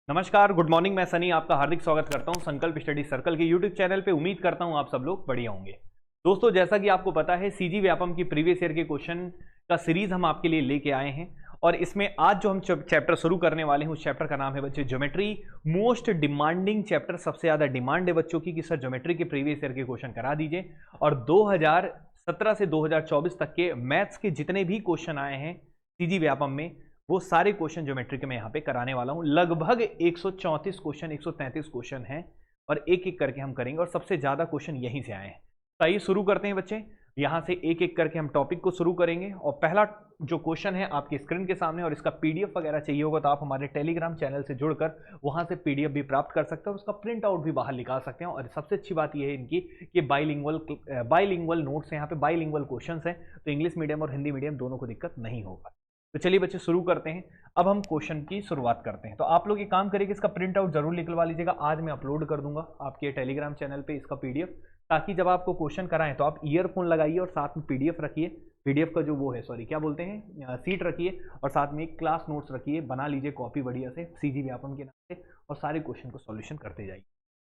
नमस्कार, good morning. मैं सनी आपका हार्दिक स्वागत करता हूं संकल्प स्टडी सर्कल के यूट्यूब चैनल पे। उम्मीद करता हूं आप सब लोग बढ़िया होंगे। दोस्तों, जैसा कि आपको पता है, सीजी व्यापम की प्रीवियस ईयर के क्वेश्चन का सीरीज हम आपके लिए लेके आए हैं और इसमें आज जो हम चैप्टर शुरू करने वाले हैं उस चैप्टर का नाम है बच्चे ज्योमेट्री। मोस्ट डिमांडिंग चैप्टर, सबसे ज्यादा डिमांड है बच्चों की कि सर ज्योमेट्री के प्रीवियस ईयर के क्वेश्चन करा दीजिए। और 2017 से 2024 तक के मैथ्स के जितने भी क्वेश्चन आए हैं सीजी व्यापम में, वो सारे क्वेश्चन ज्योमेट्री के मैं यहाँ पे कराने वाला हूँ। लगभग 134 क्वेश्चन, 133 क्वेश्चन हैं और एक एक करके हम करेंगे और सबसे ज्यादा क्वेश्चन यहीं से आए हैं। तो आइए शुरू करते हैं बच्चे। यहाँ से एक एक करके हम टॉपिक को शुरू करेंगे और पहला जो क्वेश्चन है आपकी स्क्रीन के सामने, और इसका पीडीएफ वगैरह चाहिए होगा तो आप हमारे टेलीग्राम चैनल से जुड़कर वहां से पीडीएफ भी प्राप्त कर सकते हैं, उसका प्रिंट आउट भी बाहर निकाल सकते हैं। और सबसे अच्छी बात यह है इनकी कि बाइलिंगुअल नोट्स हैं, यहाँ पे बाइलिंगुअल क्वेश्चन हैं, तो इंग्लिश मीडियम और हिंदी मीडियम दोनों को दिक्कत नहीं होगा। तो चलिए बच्चे शुरू करते हैं। अब हम क्वेश्चन की शुरुआत करते हैं। तो आप लोग ये काम करिए कि इसका प्रिंट आउट जरूर निकलवा लीजिएगा। आज मैं अपलोड कर दूंगा आपके टेलीग्राम चैनल पे इसका पीडीएफ, ताकि जब आपको क्वेश्चन कराएं तो आप ईयरफोन लगाइए और साथ में पीडीएफ रखिए। पीडीएफ का जो वो है, सॉरी क्या बोलते हैं, सीट रखिए और साथ में एक क्लास नोट्स रखिए, बना लीजिए कॉपी बढ़िया से सीजी व्यापम के नाम से और सारे क्वेश्चन को सॉल्यूशन करते जाइए।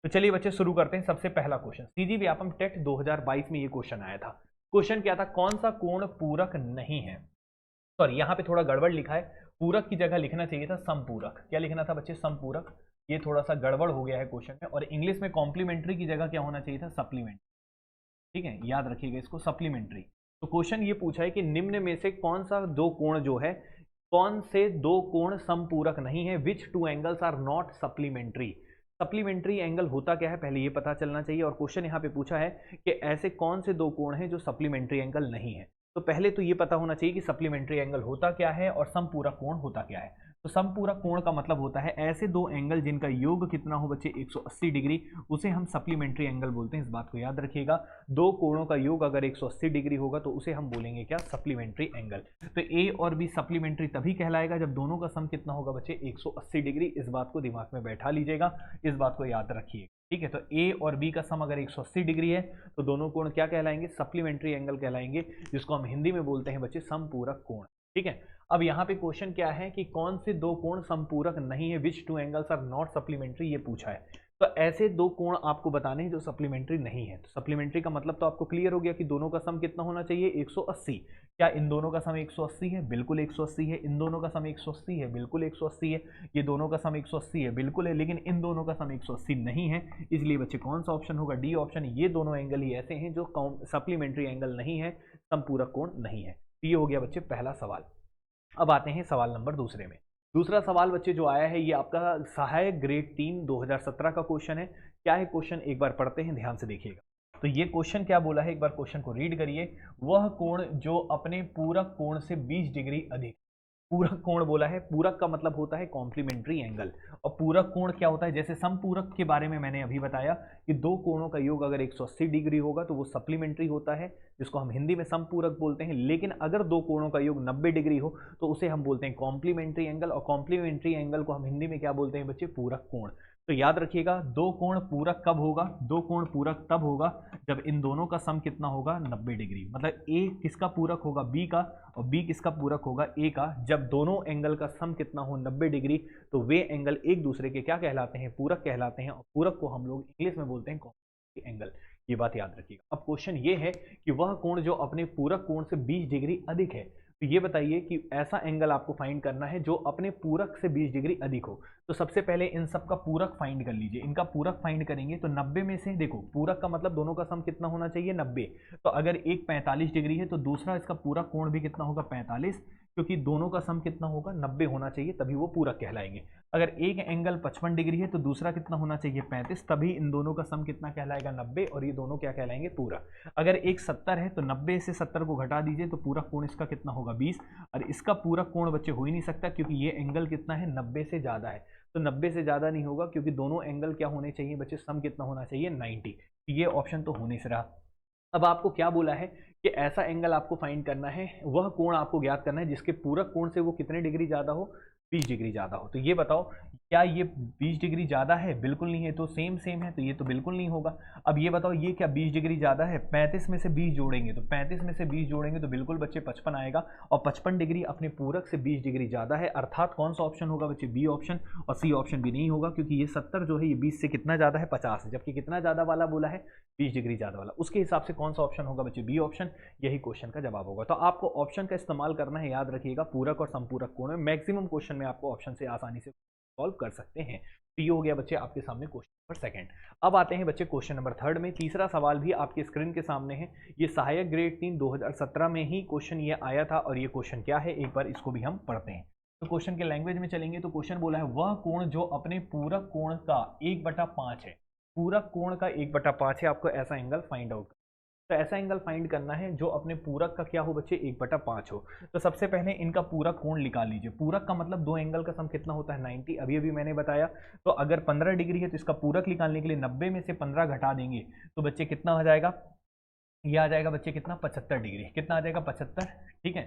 तो चलिए बच्चे शुरू करते हैं। सबसे पहला क्वेश्चन सीजी व्यापम टेट 2022 में ये क्वेश्चन आया था। क्वेश्चन क्या था, कौन सा कोण पूरक नहीं है। सॉरी, यहाँ पे थोड़ा गड़बड़ लिखा है, पूरक की जगह लिखना चाहिए था समपूरक। क्या लिखना था बच्चे, समपूरक। ये थोड़ा सा गड़बड़ हो गया है क्वेश्चन में। और इंग्लिश में कॉम्प्लीमेंट्री की जगह क्या होना चाहिए था, सप्लीमेंट्री। ठीक है, याद रखिएगा इसको, सप्लीमेंट्री। तो क्वेश्चन ये पूछा है कि निम्न में से कौन सा दो कोण जो है, कौन से दो कोण समपूरक नहीं है, which two angles are not supplementary. Supplementary angle होता क्या है पहले ये पता चलना चाहिए। और क्वेश्चन यहाँ पे पूछा है कि ऐसे कौन से दो कोण हैं जो सप्लीमेंट्री एंगल नहीं है। तो पहले तो ये पता होना चाहिए कि सप्लीमेंट्री एंगल होता क्या है और समपूरक कोण होता क्या है। तो समपूरक कोण का मतलब होता है ऐसे दो एंगल जिनका योग कितना हो बच्चे 180 डिग्री, उसे हम सप्लीमेंट्री एंगल बोलते हैं। इस बात को याद रखिएगा, दो कोणों का योग अगर 180 डिग्री होगा तो उसे हम बोलेंगे क्या, सप्लीमेंट्री एंगल। तो ए और बी सप्लीमेंट्री तभी कहलाएगा जब दोनों का सम कितना होगा बच्चे 180 डिग्री। इस बात को दिमाग में बैठा लीजिएगा, इस बात को याद रखिए। ठीक है, तो ए और बी का सम अगर 180 डिग्री है तो दोनों कोण क्या कहलाएंगे, सप्लीमेंट्री एंगल कहलाएंगे, जिसको हम हिंदी में बोलते हैं बच्चे समपूरक कोण। ठीक है, अब यहाँ पे क्वेश्चन क्या है कि कौन से दो कोण समपूरक नहीं है, which two angles are not supplementary, ये पूछा है। तो ऐसे दो कोण आपको बताने हैं जो सप्लीमेंट्री नहीं है। तो सप्लीमेंट्री का मतलब तो आपको क्लियर हो गया कि दोनों का सम कितना होना चाहिए, 180। क्या इन दोनों का सम 180 है, बिल्कुल 180 है। इन दोनों का सम 180 है, बिल्कुल 180 है। ये दोनों का सम 180 है, बिल्कुल है। लेकिन इन दोनों का सम 180 नहीं है, इसलिए बच्चे कौन सा ऑप्शन होगा, डी ऑप्शन। ये दोनों एंगल ही ऐसे हैं जो सप्लीमेंट्री एंगल नहीं है, समपूरक कोण नहीं है। ये हो गया बच्चे पहला सवाल। अब आते हैं सवाल नंबर दूसरे में। दूसरा सवाल बच्चे जो आया है ये आपका सहायक ग्रेड 3 2017 का क्वेश्चन है। क्या है क्वेश्चन, एक बार पढ़ते हैं, ध्यान से देखिएगा। तो ये क्वेश्चन क्या बोला है, एक बार क्वेश्चन को रीड करिए। वह कोण जो अपने पूरक कोण से 20 डिग्री अधिक। पूरक कोण बोला है, पूरक का मतलब होता है कॉम्प्लीमेंट्री एंगल। और पूरक कोण क्या होता है, जैसे समपूरक के बारे में मैंने अभी बताया कि दो कोणों का योग अगर 180 डिग्री होगा तो वो सप्लीमेंट्री होता है, जिसको हम हिंदी में समपूरक बोलते हैं। लेकिन अगर दो कोणों का योग 90 डिग्री हो तो उसे हम बोलते हैं कॉम्प्लीमेंट्री एंगल। और कॉम्प्लीमेंट्री एंगल को हम हिंदी में क्या बोलते हैं बच्चे, पूरक कोण। तो याद रखिएगा, दो कोण पूरक कब होगा, दो कोण पूरक तब होगा जब इन दोनों का सम कितना होगा, 90 डिग्री। मतलब ए किसका पूरक होगा, बी का, और बी किसका पूरक होगा, ए का। जब दोनों एंगल का सम कितना हो, 90 डिग्री, तो वे एंगल एक दूसरे के क्या कहलाते हैं, पूरक कहलाते हैं। और पूरक को हम लोग इंग्लिश में बोलते हैं कॉम्प्लीमेंट्री एंगल। ये बात याद रखिएगा। अब क्वेश्चन ये है कि वह कोण जो अपने पूरक कोण से 20 डिग्री अधिक है। तो ये बताइए कि ऐसा एंगल आपको फाइंड करना है जो अपने पूरक से 20 डिग्री अधिक हो। तो सबसे पहले इन सब का पूरक फाइंड कर लीजिए। इनका पूरक फाइंड करेंगे तो 90 में से, देखो पूरक का मतलब दोनों का सम कितना होना चाहिए, 90। तो अगर एक 45 डिग्री है तो दूसरा इसका पूरक कोण भी कितना होगा, 45, क्योंकि दोनों का सम कितना होगा, 90 होना चाहिए, तभी वो पूरक कहलाएंगे। अगर एक एंगल 55 डिग्री है तो दूसरा कितना होना चाहिए, 35, तभी इन दोनों का सम कितना कहलाएगा, 90, और ये दोनों क्या कहलाएंगे, पूरक। अगर एक 70 है तो 90 से 70 को घटा दीजिए तो पूरक कोण इसका कितना होगा, 20। और इसका पूरक कोण बच्चे हो ही नहीं सकता क्योंकि ये एंगल कितना है, 90 से ज़्यादा है। तो 90 से ज़्यादा नहीं होगा क्योंकि दोनों एंगल क्या होने चाहिए बच्चे, सम कितना होना चाहिए, 90। ये ऑप्शन तो होने से रहा। अब आपको क्या बोला है कि ऐसा एंगल आपको फाइंड करना है, वह कोण आपको ज्ञात करना है जिसके पूरक कोण से वो कितने डिग्री ज़्यादा हो, 20 डिग्री ज़्यादा हो। तो ये बताओ क्या ये 20 डिग्री ज़्यादा है? बिल्कुल नहीं है। तो सेम सेम है, तो ये तो बिल्कुल नहीं होगा। अब ये बताओ ये क्या 20 डिग्री ज़्यादा है? 35 में से 20 जोड़ेंगे, तो 35 में से 20 जोड़ेंगे तो बिल्कुल बच्चे 55 आएगा, और 55 डिग्री अपने पूरक से 20 डिग्री ज़्यादा है, अर्थात कौन सा ऑप्शन होगा बच्चे? B option. और सी ऑप्शन भी नहीं होगा, क्योंकि ये 70 जो है ये 20 से कितना ज़्यादा है? 50 है, जबकि कितना ज़्यादा वाला बोला है? 20 डिग्री ज़्यादा वाला। उसके हिसाब से कौन सा ऑप्शन होगा बच्चे? B option. यही क्वेश्चन का जवाब होगा। तो आपको ऑप्शन का इस्तेमाल करना है, याद रखिएगा, पूरक और संपूरक कोण में मैक्सिमम क्वेश्चन में आपको ऑप्शन से आसानी से सॉल्व कर सकते हैं। तो ये हो गया बच्चे आपके सामने क्वेश्चन नंबर सेकंड। अब आते हैं बच्चे क्वेश्चन नंबर थर्ड में। तीसरा सवाल भी आपके स्क्रीन के सामने है। ये सहायक ग्रेड 3 2017 में ही क्वेश्चन ये आया था, और ये क्वेश्चन क्या है एक बार इसको भी हम पढ़ते हैं। तो क्वेश्चन के लैंग्वेज में चलेंगे तो क्वेश्चन बोला है वह कोण जो अपने पूरक कोण का 1/5 है। पूरक कोण का 1/5 है, आपको ऐसा एंगल फाइंड आउट। तो ऐसा एंगल फाइंड करना है जो अपने पूरक का क्या हो बच्चे? 1/5 हो। तो सबसे पहले इनका पूरक कोण निकाल लीजिए। पूरक का मतलब दो एंगल का सम कितना होता है? 90। अभी अभी मैंने बताया। तो अगर 15 डिग्री है तो इसका पूरक निकालने के लिए 90 में से 15 घटा देंगे तो बच्चे कितना हो जाएगा? ये आ जाएगा बच्चे कितना? 75 डिग्री। कितना आ जाएगा? 75। ठीक है,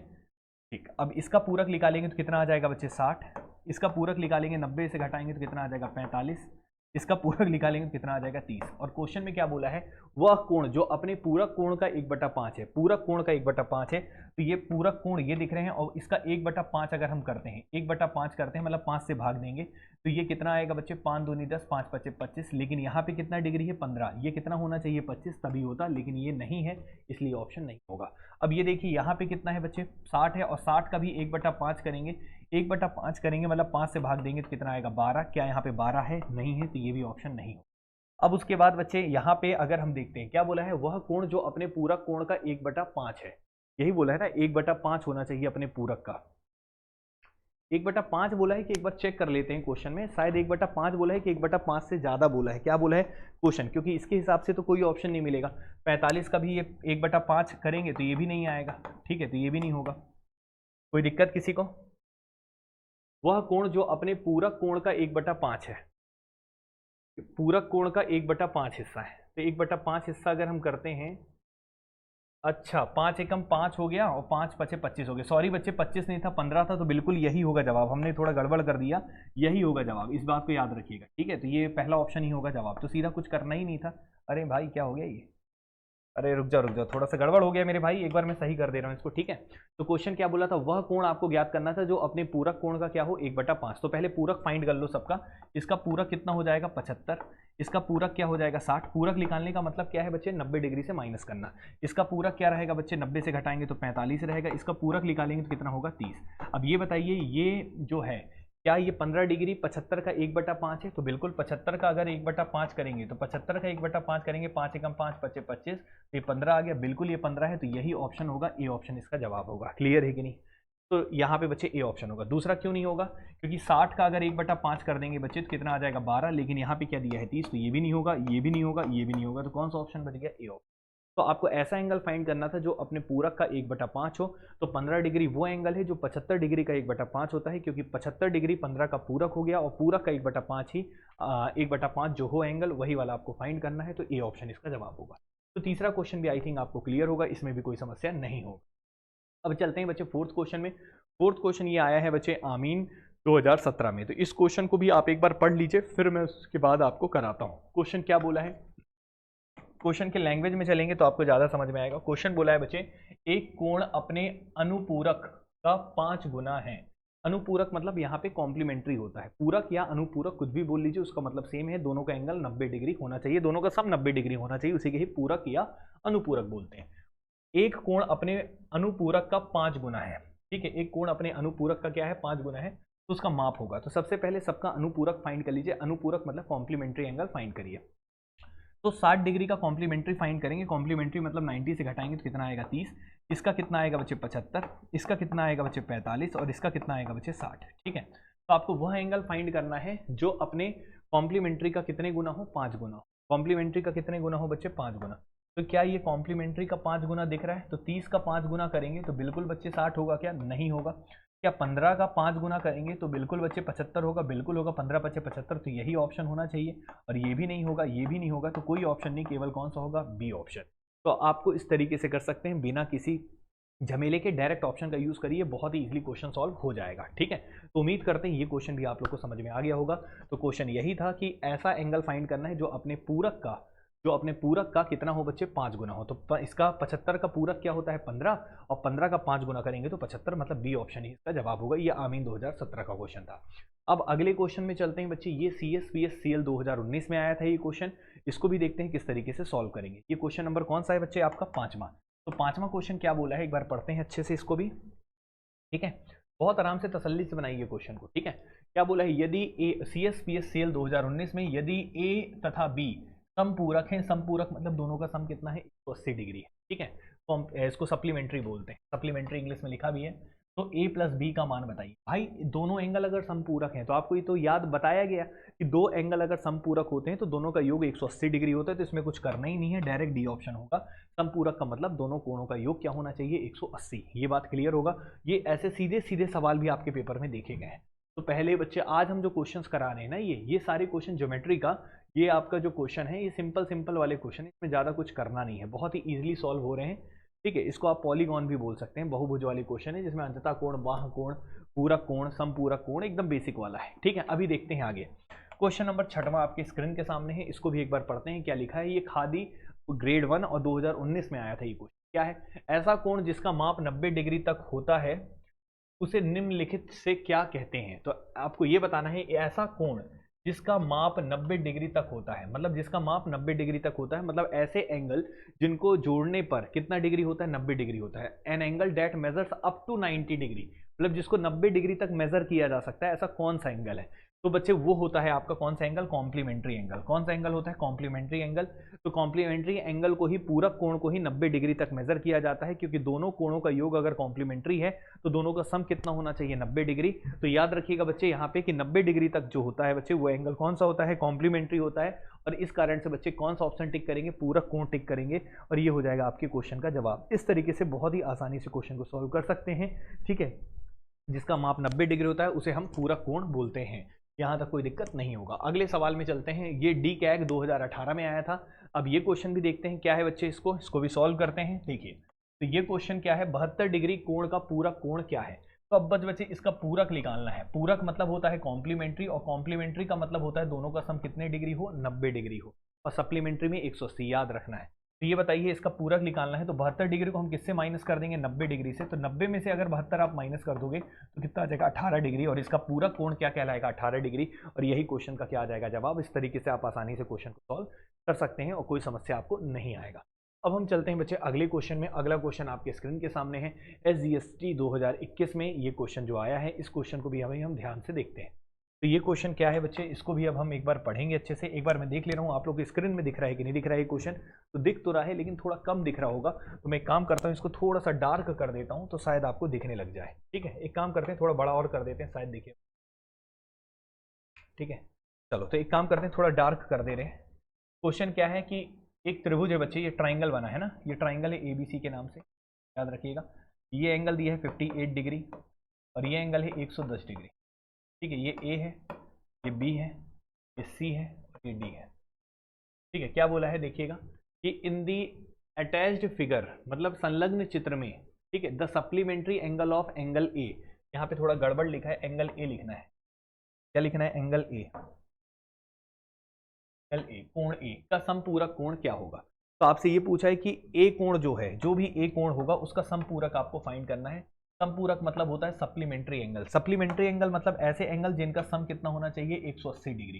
ठीक। अब इसका पूरक निकालेंगे तो कितना आ जाएगा बच्चे? 60। इसका पूरक निकालेंगे, 90 से घटाएंगे तो कितना आ जाएगा? 45। इसका पूरक निकालेंगे तो कितना आ जाएगा? 30। और क्वेश्चन में क्या बोला है? वह कोण जो अपने पूरक कोण का 1/5 है। पूरक कोण का 1/5 है, तो ये पूरक कोण ये दिख रहे हैं, और इसका 1/5 अगर हम करते हैं, 1/5 करते हैं मतलब 5 से भाग देंगे, तो ये कितना आएगा बच्चे? 5 दूनी 10, 5 पच्चे 25। लेकिन यहाँ पे कितना डिग्री है? 15। ये कितना होना चाहिए? 25, तभी होता, लेकिन ये नहीं है, इसलिए ऑप्शन नहीं होगा। अब ये देखिए यहाँ पे कितना है बच्चे? 60 है, और 60 का भी 1/5 करेंगे। 1/5 करेंगे मतलब 5 से भाग देंगे तो कितना आएगा? 12। क्या यहाँ पे 12 है? नहीं है, तो ये भी ऑप्शन नहीं हो। अब उसके बाद बच्चे यहाँ पे अगर हम देखते हैं क्या बोला है? वह कोण जो अपने पूरक कोण का 1/5 है। यही बोला है ना, 1/5 होना चाहिए अपने पूरक का। 1/5 बोला है कि एक बार चेक कर लेते हैं क्वेश्चन में, शायद 1/5 बोला है कि 1/5 से ज्यादा बोला है। क्या बोला है क्वेश्चन? क्योंकि इसके हिसाब से तो कोई ऑप्शन नहीं मिलेगा। 45 का भी ये 1/5 करेंगे तो ये भी नहीं आएगा। ठीक है, तो ये भी नहीं होगा। कोई दिक्कत किसी को? वह कोण जो अपने पूरक कोण का 1/5 है। पूरक कोण का 1/5 हिस्सा है, तो 1/5 हिस्सा अगर हम करते हैं, अच्छा 5 एकम 5 हो गया, और 5 पचे 25 हो गया। सॉरी बच्चे, 25 नहीं था, 15 था, तो बिल्कुल यही होगा जवाब। हमने थोड़ा गड़बड़ कर दिया, यही होगा जवाब। इस बात को याद रखिएगा, ठीक है। तो ये पहला ऑप्शन ही होगा जवाब। तो सीधा कुछ करना ही नहीं था। अरे भाई क्या हो गया ये? अरे रुक जाओ, थोड़ा सा गड़बड़ हो गया मेरे भाई, एक बार मैं सही कर दे रहा हूँ इसको, ठीक है। तो क्वेश्चन क्या बोला था? वह कोण आपको ज्ञात करना था जो अपने पूरक कोण का क्या हो? 1/5। तो पहले पूरक फाइंड कर लो सबका। इसका पूरक कितना हो जाएगा? 75। इसका पूरक क्या हो जाएगा? 60। पूरक निकालने का मतलब क्या है बच्चे? 90 डिग्री से माइनस करना। इसका पूरक क्या रहेगा बच्चे? 90 से घटाएंगे तो 45 रहेगा। इसका पूरक निकालेंगे तो कितना होगा? 30। अब ये बताइए, ये जो है क्या ये 15 डिग्री 75 का 1/5 है? तो बिल्कुल 75 का अगर 1/5 करेंगे तो 75 का 1/5 करेंगे, 5 एकम 5 पच्चे 25, तो ये 15 आ गया। बिल्कुल ये 15 है, तो यही ऑप्शन होगा, ए ऑप्शन इसका जवाब होगा। क्लियर है कि नहीं? तो यहाँ पे बच्चे ए ऑप्शन होगा। दूसरा क्यों नहीं होगा? क्योंकि 60 का अगर 1/5 कर देंगे बच्चे तो कितना आ जाएगा? 12। लेकिन यहाँ पे क्या दिया है? 30। तो ये भी नहीं होगा, ये भी नहीं होगा, ये भी नहीं होगा। तो कौन सा ऑप्शन बच गया? A option. तो आपको ऐसा एंगल फाइंड करना था जो अपने पूरक का 1/5 हो। तो 15 डिग्री वो एंगल है जो 75 डिग्री का 1/5 होता है, क्योंकि 75 डिग्री 15 का पूरक हो गया, और पूरक का 1/5 ही 1/5 जो हो एंगल वही वाला आपको फाइंड करना है। तो ए ऑप्शन इसका जवाब होगा। तो तीसरा क्वेश्चन भी आई थिंक आपको क्लियर होगा, इसमें भी कोई समस्या नहीं होगी। अब चलते हैं बच्चे फोर्थ क्वेश्चन में। फोर्थ क्वेश्चन ये आया है बच्चे आमीन 2017 में। तो इस क्वेश्चन को भी आप एक बार पढ़ लीजिए, फिर मैं उसके बाद आपको कराता हूँ। क्वेश्चन क्या बोला है? क्वेश्चन के लैंग्वेज में चलेंगे तो आपको ज्यादा समझ में आएगा। क्वेश्चन बोला है बच्चे, एक कोण अपने अनुपूरक का 5 गुना है। अनुपूरक मतलब यहाँ पे कॉम्प्लीमेंट्री होता है। पूरक या अनुपूरक कुछ भी बोल लीजिए, उसका मतलब सेम है। दोनों का एंगल 90 डिग्री होना चाहिए, दोनों का सम 90 डिग्री होना चाहिए, उसी के ही पूरक या अनुपूरक बोलते हैं। एक कोण अपने अनुपूरक का 5 गुना है। ठीक है, एक कोण अपने अनुपूरक का क्या है? 5 गुना है, तो उसका माप होगा। तो सबसे पहले सबका अनुपूरक फाइंड कर लीजिए। अनुपूरक मतलब कॉम्प्लीमेंट्री एंगल फाइंड करिए। तो 60 डिग्री का कॉम्प्लीमेंट्री फाइंड करेंगे। कॉम्प्लीमेंट्री मतलब 90 से घटाएंगे तो कितना आएगा? 30। इसका कितना आएगा बच्चे? 75। इसका कितना आएगा बच्चे? 45। और इसका कितना आएगा बच्चे? 60। ठीक है, तो आपको वह एंगल फाइंड करना है जो अपने कॉम्प्लीमेंट्री का कितने गुना हो? 5 गुना हो। कॉम्प्लीमेंट्री का कितने गुना हो बच्चे? 5 गुना। तो क्या ये कॉम्प्लीमेंट्री का 5 गुना दिख रहा है? तो 30 का 5 गुना करेंगे तो बिल्कुल बच्चे 60 होगा क्या? नहीं होगा। क्या 15 का 5 गुना करेंगे तो बिल्कुल बच्चे 75 होगा? बिल्कुल होगा। 15 पच्चे 75, तो यही ऑप्शन होना चाहिए। और ये भी नहीं होगा, ये भी नहीं होगा, तो कोई ऑप्शन नहीं, केवल कौन सा होगा? B option. तो आपको इस तरीके से कर सकते हैं बिना किसी झमेले के डायरेक्ट ऑप्शन का यूज करिए, बहुत ही इजीली क्वेश्चन सॉल्व हो जाएगा। ठीक है, तो उम्मीद करते हैं ये क्वेश्चन भी आप लोग को समझ में आ गया होगा। तो क्वेश्चन यही था कि ऐसा एंगल फाइंड करना है जो अपने पूरक का कितना हो बच्चे, 5 गुना हो। तो इसका 75 का पूरक क्या होता है, 15, और 15 का 5 गुना करेंगे तो 75, मतलब बी ऑप्शन ही इसका जवाब होगा। ये आमीन 2017 का क्वेश्चन था। अब अगले क्वेश्चन में चलते हैं बच्चे। ये CSPSCL 2019 में आया था ये क्वेश्चन, इसको भी देखते हैं किस तरीके से सॉल्व करेंगे। ये क्वेश्चन नंबर कौन सा है बच्चे, आपका 5वां। तो 5वां क्वेश्चन क्या बोला है, एक बार पढ़ते हैं अच्छे से इसको भी। ठीक है, बहुत आराम से तसल्ली से बनाइए क्वेश्चन को। ठीक है, क्या बोला है, यदि CSPSCL 2019 में यदि A तथा B समपूरक हैं, समपूरक मतलब दोनों का सम कितना है, 180 डिग्री है। ठीक है, तो इसको सप्लीमेंट्री बोलते हैं, सप्लीमेंट्री इंग्लिश में लिखा भी है। तो A प्लस बी का मान बताइए। भाई दोनों एंगल अगर समपूरक हैं तो आपको ये तो याद बताया गया कि दो एंगल अगर समपूरक होते हैं तो दोनों का योग 180 डिग्री होता है, तो इसमें कुछ करना ही नहीं है, डायरेक्ट डी ऑप्शन होगा। समपूरक का मतलब दोनों कोणों का योग क्या होना चाहिए, 180। ये बात क्लियर होगा। ये ऐसे सीधे सीधे सवाल भी आपके पेपर में देखे गए हैं। तो पहले बच्चे आज हम जो क्वेश्चंस करा रहे हैं ना, ये सारे क्वेश्चन ज्योमेट्री का, ये आपका जो क्वेश्चन है ये सिंपल वाले क्वेश्चन है, इसमें ज़्यादा कुछ करना नहीं है, बहुत ही ईजिली सॉल्व हो रहे हैं। ठीक है, इसको आप पॉलीगॉन भी बोल सकते हैं, बहुभुज वाली क्वेश्चन है जिसमें अंततः कोण, बाह्य कोण, पूरक कोण, समपूरक कोण, एकदम बेसिक वाला है। ठीक है, अभी देखते हैं आगे। क्वेश्चन नंबर 6वां आपके स्क्रीन के सामने है, इसको भी एक बार पढ़ते हैं। क्या लिखा है, ये खादी ग्रेड 1 और 2019 में आया था ये क्वेश्चन। क्या है, ऐसा कोण जिसका माप 90 डिग्री तक होता है उसे निम्नलिखित से क्या कहते हैं। तो आपको ये बताना है, ऐसा कोण जिसका माप 90 डिग्री तक होता है, मतलब जिसका माप 90 डिग्री तक होता है, मतलब ऐसे एंगल जिनको जोड़ने पर कितना डिग्री होता है, 90 डिग्री होता है। An angle that measures up to 90 degree, मतलब जिसको 90 डिग्री तक मेजर किया जा सकता है, ऐसा कौन सा एंगल है। तो बच्चे वो होता है आपका कौन सा एंगल, कॉम्प्लीमेंट्री एंगल। कौन सा एंगल होता है, कॉम्प्लीमेंट्री एंगल। तो कॉम्प्लीमेंट्री एंगल को ही, पूरक कोण को ही 90 डिग्री तक मेजर किया जाता है, क्योंकि दोनों कोणों का योग अगर कॉम्प्लीमेंट्री है तो दोनों का सम कितना होना चाहिए, 90 डिग्री। तो याद रखिएगा बच्चे यहाँ पे कि 90 डिग्री तक जो होता है बच्चे, वो एंगल कौन सा होता है, कॉम्प्लीमेंट्री होता है। और इस कारण से बच्चे कौन सा ऑप्शन टिक करेंगे, पूरक कोण टिक करेंगे, और ये हो जाएगा आपके क्वेश्चन का जवाब। इस तरीके से बहुत ही आसानी से क्वेश्चन को सॉल्व कर सकते हैं। ठीक है, जिसका माप 90 डिग्री होता है उसे हम पूरक कोण बोलते हैं। यहाँ तक कोई दिक्कत नहीं होगा। अगले सवाल में चलते हैं। ये डी कैग 2018 में आया था। अब ये क्वेश्चन भी देखते हैं क्या है बच्चे, इसको भी सॉल्व करते हैं। देखिए, तो ये क्वेश्चन क्या है, 72 डिग्री कोण का पूरक कोण क्या है। तो अब बच्चे इसका पूरक निकालना है। पूरक मतलब होता है कॉम्प्लीमेंट्री, और कॉम्प्लीमेंट्री का मतलब होता है दोनों का सम कितने डिग्री हो, 90 डिग्री हो, और सप्लीमेंट्री में 180, याद रखना है। तो ये बताइए, इसका पूरक निकालना है तो 72 डिग्री को हम किससे माइनस कर देंगे, 90 डिग्री से। तो 90 में से अगर 72 आप माइनस कर दोगे तो कितना आ जाएगा, 18 डिग्री, और इसका पूरक कोण क्या कहलाएगा, 18 डिग्री। और यही क्वेश्चन का क्या आ जाएगा जवाब। इस तरीके से आप आसानी से क्वेश्चन को सॉल्व कर सकते हैं और कोई समस्या आपको नहीं आएगा। अब हम चलते हैं बच्चे अगले क्वेश्चन में। अगला क्वेश्चन आपके स्क्रीन के सामने है। SGST 2021 में ये क्वेश्चन जो आया है, इस क्वेश्चन को भी हम ध्यान से देखते हैं। तो ये क्वेश्चन क्या है बच्चे, इसको भी अब हम एक बार पढ़ेंगे अच्छे से। एक बार मैं देख ले रहा हूँ आप लोग की स्क्रीन में दिख रहा है कि नहीं दिख रहा है ये क्वेश्चन। तो दिख तो रहा है लेकिन थोड़ा कम दिख रहा होगा, तो मैं एक काम करता हूँ, इसको थोड़ा सा डार्क कर देता हूँ तो शायद आपको दिखने लग जाए। ठीक है, एक काम करते हैं, थोड़ा बड़ा और कर देते हैं, शायद दिखे। ठीक है, चलो तो एक काम करते हैं, थोड़ा डार्क कर दे रहे हैं। क्वेश्चन क्या है कि एक त्रिभुज है बच्चे, ये ट्राइंगल बना है ना, ये ट्राइंगल है ABC के नाम से, याद रखिएगा। ये एंगल दिया है 58 डिग्री और ये एंगल है 110 डिग्री। ठीक है, ये A है, ये B है, ये C है और ये D है। ठीक है, क्या बोला है देखिएगा कि इन दी अटैच्ड फिगर, मतलब संलग्न चित्र में, ठीक है, the supplementary angle of angle A, यहाँ पे थोड़ा गड़बड़ लिखा है, एंगल A लिखना है। क्या लिखना है, एंगल A, कोण A का समपूरक कोण क्या होगा। तो आपसे ये पूछा है कि A कोण जो है, जो भी A कोण होगा उसका समपूरक आपको फाइंड करना है। समपूरक मतलब होता है सप्लीमेंट्री एंगल। सप्लीमेंट्री एंगल मतलब ऐसे एंगल जिनका सम कितना होना चाहिए, 180 डिग्री।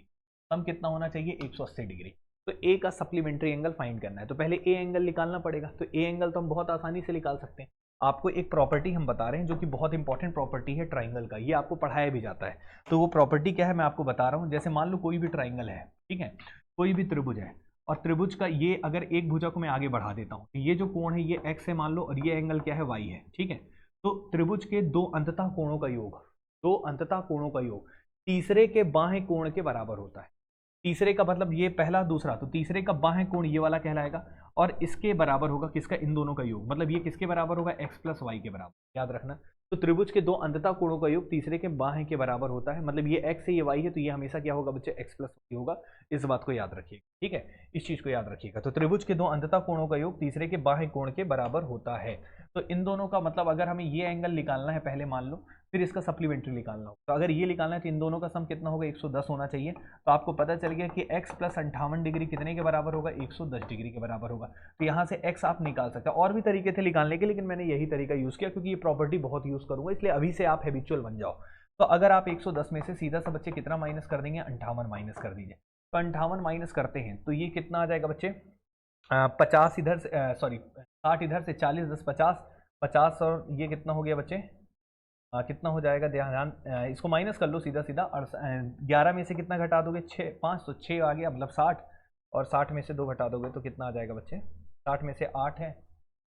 सम कितना होना चाहिए, 180 डिग्री। तो A का सप्लीमेंट्री एंगल फाइंड करना है, तो पहले A एंगल निकालना पड़ेगा। तो A एंगल तो हम बहुत आसानी से निकाल सकते हैं। आपको एक प्रॉपर्टी हम बता रहे हैं जो कि बहुत इंपॉर्टेंट प्रॉपर्टी है ट्राइंगल का, ये आपको पढ़ाया भी जाता है। तो वो प्रॉपर्टी क्या है मैं आपको बता रहा हूँ। जैसे मान लो कोई भी ट्राइंगल है, ठीक है, कोई भी त्रिभुज है, और त्रिभुज का ये अगर एक भुजा को मैं आगे बढ़ा देता हूँ, ये जो कोण है ये x है मान लो, और ये एंगल क्या है, y है। ठीक है, तो त्रिभुज के दो अंततः कोणों का योग तीसरे के बाहें कोण के बराबर होता है। तीसरे का मतलब ये पहला दूसरा, तो तीसरे का बाहें कोण ये वाला कहलाएगा, और इसके बराबर होगा किसका, इन दोनों का योग, मतलब ये किसके बराबर होगा, x प्लस वाई के बराबर, याद रखना। तो त्रिभुज के दो अंततः कोणों का योग तीसरे के बाहें के बराबर होता है, मतलब ये x है ये y है, तो ये हमेशा क्या होगा बच्चे, x प्लस वाई होगा। इस बात को याद रखिएगा, ठीक है, इस चीज को याद रखिएगा। तो त्रिभुज के दो अंततः कोणों का योग तीसरे के बाहें कोण के बराबर होता है। तो इन दोनों का मतलब अगर हमें ये एंगल निकालना है पहले मान लो, फिर इसका सप्लीमेंट्री निकालना होगा। तो अगर ये निकालना है तो इन दोनों का सम कितना होगा, 110 होना चाहिए। तो आपको पता चल गया कि x प्लस 58 डिग्री कितने के बराबर होगा, 110 डिग्री के बराबर होगा। तो यहाँ से x आप निकाल सकते हैं। और भी तरीके थे निकालने के, लेकिन मैंने यही तरीका यूज़ किया क्योंकि ये प्रॉपर्टी बहुत यूज़ करूँगा, इसलिए अभी से आप हैबिचुअल बन जाओ। तो अगर आप 110 में से सीधा सा बच्चे कितना माइनस कर देंगे, 58 माइनस कर दीजिए। तो 58 माइनस करते हैं तो ये कितना आ जाएगा बच्चे, 50 इधर से, सॉरी 60 इधर से, 40 10 50, 50 और ये कितना हो गया बच्चे, कितना हो जाएगा, ध्यान इसको माइनस कर लो सीधा सीधा। और 11 में से कितना घटा दोगे, 6 5 तो 6 आ गया, मतलब 60। और 60 में से 2 घटा दोगे तो कितना आ जाएगा बच्चे, 60 में से 8 है,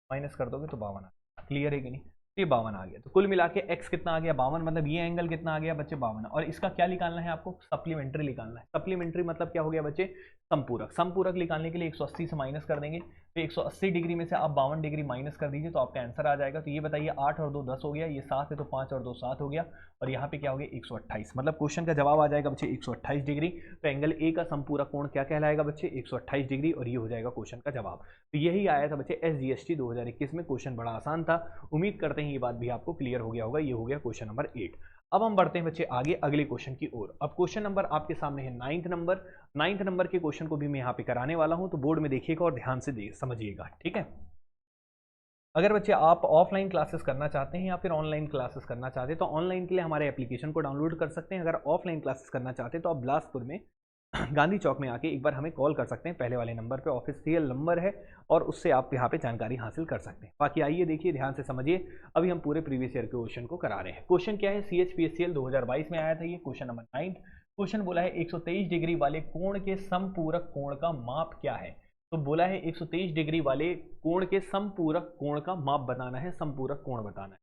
माइनस कर दोगे तो 52 आ। क्लियर है कि नहीं, ये 52 आ गया। तो कुल मिला के x कितना आ गया, 52, मतलब ये एंगल कितना आ गया बच्चे, 52। और इसका क्या निकालना है आपको, सप्लीमेंट्री निकालना है। सप्लीमेंट्री मतलब क्या हो गया बच्चे, संपूरक। संपूरक निकालने के लिए 180 से माइनस कर देंगे, तो 180 डिग्री में से आप 52 डिग्री माइनस कर दीजिए तो आपका आंसर आ जाएगा। तो ये बताइए 8 और 2 10 हो गया, ये 7 है तो 5 और 2 7 हो गया, और यहाँ पे क्या हो गया 128, मतलब क्वेश्चन का जवाब आ जाएगा बच्चे 128 डिग्री। तो एंगल ए का संपूरक कोण क्या कहलाएगा बच्चे, 128 डिग्री, और ये हो जाएगा क्वेश्चन का जवाब। तो यही आया था बच्चे SGST 2021 में। क्वेश्चन बड़ा आसान था, उम्मीद करते हैं ये बात भी आपको क्लियर हो गया होगा। ये हो गया क्वेश्चन नंबर 8। अब हम बढ़ते हैं बच्चे आगे अगले क्वेश्चन की ओर। अब क्वेश्चन नंबर आपके सामने है 9th नंबर। 9th नंबर के क्वेश्चन को भी मैं यहाँ पे कराने वाला हूँ, तो बोर्ड में देखिएगा और ध्यान से समझिएगा, ठीक है। अगर बच्चे आप ऑफलाइन क्लासेस करना चाहते हैं या फिर ऑनलाइन क्लासेस करना चाहते हैं, तो ऑनलाइन के लिए हमारे एप्लीकेशन को डाउनलोड कर सकते हैं। अगर ऑफलाइन क्लासेस करना चाहते हैं तो आप बिलासपुर में गांधी चौक में आके एक बार हमें कॉल कर सकते हैं, पहले वाले नंबर पे ऑफिशियल नंबर है, और उससे आप यहाँ पे जानकारी हासिल कर सकते हैं। बाकी आइए देखिए, ध्यान से समझिए। अभी हम पूरे प्रीवियस ईयर के क्वेश्चन को करा रहे हैं। क्वेश्चन क्या है, CHPSCL 2022 में आया था ये क्वेश्चन नंबर 9। क्वेश्चन बोला है 123 डिग्री वाले कोण के समपूरक कोण का माप क्या है। तो बोला है 123 डिग्री वाले कोण के समपूरक कोण का माप बताना है, समपूरक कोण बताना है।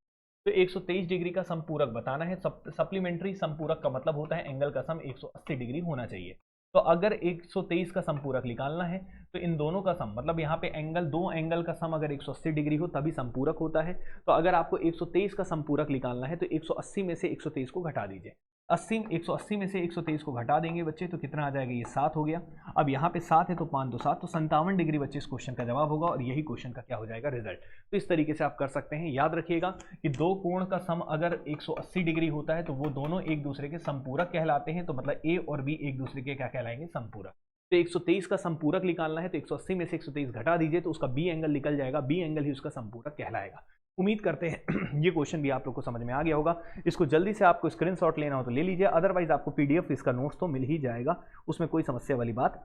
तो 123 डिग्री का समपूरक बताना है। सप्लीमेंट्री समपूरक का मतलब होता है एंगल का सम 180 डिग्री होना चाहिए। तो अगर 123 का समपूरक निकालना है तो इन दोनों का सम, मतलब यहाँ पे एंगल, दो एंगल का सम अगर 180 डिग्री हो तभी समपूरक होता है। तो अगर आपको 123 का समपूरक निकालना है तो 180 में से 123 को घटा दीजिए। 180 में से 123 को घटा देंगे बच्चे तो कितना आ जाएगा, ये 7 हो गया। अब यहाँ पे 7 है तो 5 2 7, तो 57 डिग्री बच्चे इस क्वेश्चन का जवाब होगा, और यही क्वेश्चन का क्या हो जाएगा, रिजल्ट। तो इस तरीके से आप कर सकते हैं। याद रखिएगा कि दो कोण का सम अगर 180 डिग्री होता है तो वो दोनों एक दूसरे के समपूरक कहलाते हैं। तो मतलब ए और बी एक दूसरे के क्या कहलाएंगे, समपूरक। तो 123 का समपूरक निकालना है तो 180 में से 123 घटा दीजिए तो उसका बी एंगल निकल जाएगा, बी एंगल ही उसका समपूरक कहलाएगा। उम्मीद करते हैं ये क्वेश्चन भी आप लोग को समझ में आ गया होगा। इसको जल्दी से आपको स्क्रीनशॉट लेना हो तो ले लीजिए, अदरवाइज आपको PDF इसका नोट्स तो मिल ही जाएगा, उसमें कोई समस्या वाली बात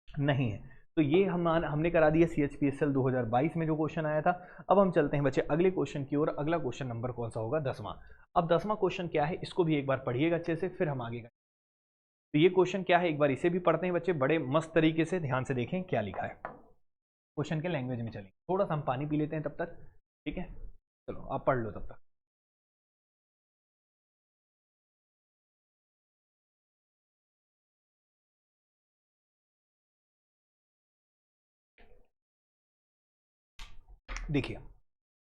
नहीं है। तो ये हमने करा दिया CHPSL 2022 में जो क्वेश्चन आया था। अब हम चलते हैं बच्चे अगले क्वेश्चन की ओर। अगला क्वेश्चन नंबर कौन सा होगा, 10वां। अब 10वां क्वेश्चन क्या है, इसको भी एक बार पढ़िएगा अच्छे से, फिर हम आगे। तो ये क्वेश्चन क्या है, एक बार इसे भी पढ़ते हैं बच्चे, बड़े मस्त तरीके से ध्यान से देखें क्या लिखा है। क्वेश्चन के लैंग्वेज में चलेंगे, थोड़ा सा हम पानी पी लेते हैं तब तक, ठीक है। चलो आप पढ़ लो तब तक। देखिए